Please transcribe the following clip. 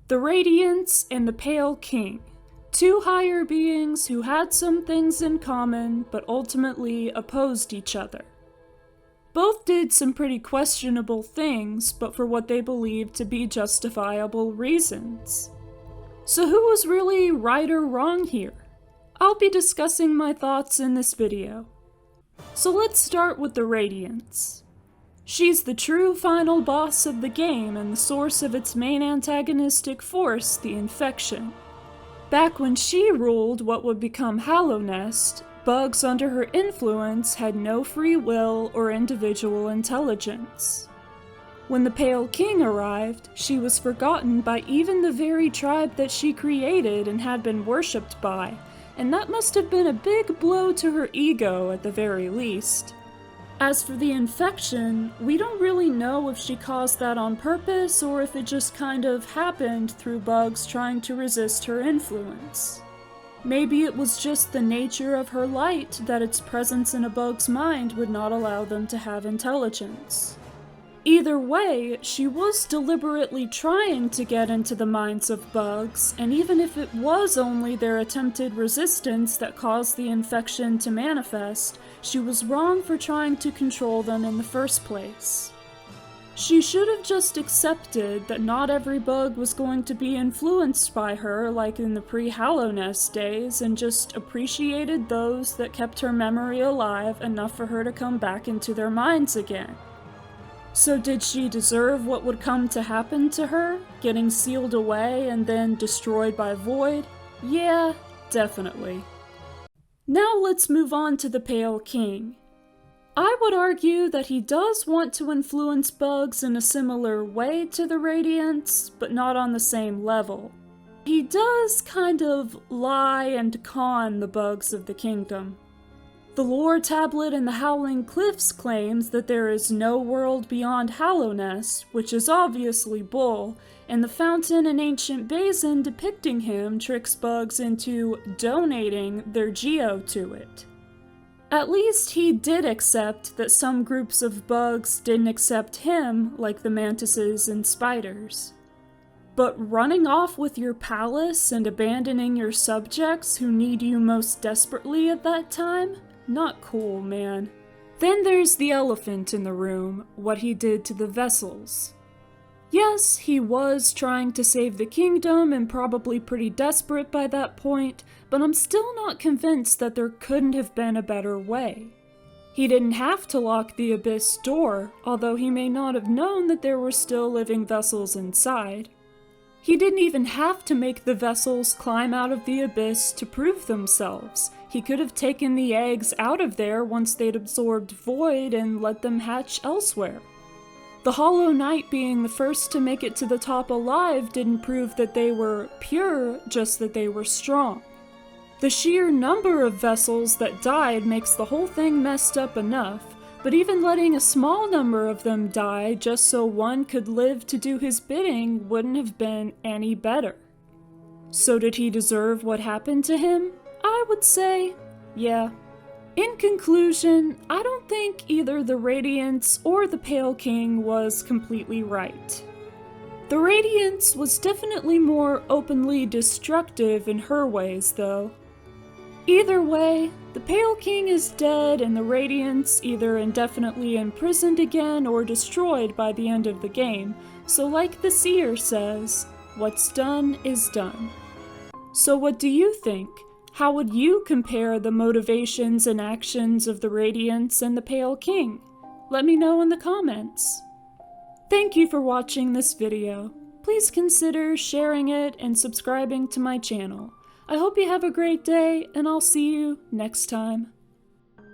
The Radiance and the Pale King. Two higher beings who had some things in common, but ultimately opposed each other. Both did some pretty questionable things, but for what they believed to be justifiable reasons. So who was really right or wrong here? I'll be discussing my thoughts in this video. So let's start with the Radiance. She's the true final boss of the game and the source of its main antagonistic force, the Infection. Back when she ruled what would become Hallownest, bugs under her influence had no free will or individual intelligence. When the Pale King arrived, she was forgotten by even the very tribe that she created and had been worshipped by, and that must have been a big blow to her ego at the very least. As for the Infection, we don't really know if she caused that on purpose or if it just kind of happened through bugs trying to resist her influence. Maybe it was just the nature of her light that its presence in a bug's mind would not allow them to have intelligence. Either way, she was deliberately trying to get into the minds of bugs, and even if it was only their attempted resistance that caused the Infection to manifest, she was wrong for trying to control them in the first place. She should have just accepted that not every bug was going to be influenced by her like in the pre-Hallownest days, and just appreciated those that kept her memory alive enough for her to come back into their minds again. So did she deserve what would come to happen to her, getting sealed away and then destroyed by Void? Yeah, definitely. Now let's move on to the Pale King. I would argue that he does want to influence bugs in a similar way to the Radiance, but not on the same level. He does kind of lie and con the bugs of the kingdom. The lore tablet in the Howling Cliffs claims that there is no world beyond Hallownest, which is obviously bull, and the fountain in Ancient Basin depicting him tricks bugs into donating their geo to it. At least he did accept that some groups of bugs didn't accept him, like the mantises and spiders. But running off with your palace and abandoning your subjects who need you most desperately at that time? Not cool, man. Then there's the elephant in the room, what he did to the vessels. Yes, he was trying to save the kingdom and probably pretty desperate by that point, but I'm still not convinced that there couldn't have been a better way. He didn't have to lock the abyss door, although he may not have known that there were still living vessels inside. He didn't even have to make the vessels climb out of the abyss to prove themselves. He could have taken the eggs out of there once they'd absorbed Void and let them hatch elsewhere. The Hollow Knight being the first to make it to the top alive didn't prove that they were pure, just that they were strong. The sheer number of vessels that died makes the whole thing messed up enough, but even letting a small number of them die just so one could live to do his bidding wouldn't have been any better. So did he deserve what happened to him? I would say, yeah. In conclusion, I don't think either the Radiance or the Pale King was completely right. The Radiance was definitely more openly destructive in her ways, though. Either way, the Pale King is dead and the Radiance either indefinitely imprisoned again or destroyed by the end of the game, so like the seer says, what's done is done. So what do you think? How would you compare the motivations and actions of the Radiance and the Pale King? Let me know in the comments. Thank you for watching this video. Please consider sharing it and subscribing to my channel. I hope you have a great day, and I'll see you next time.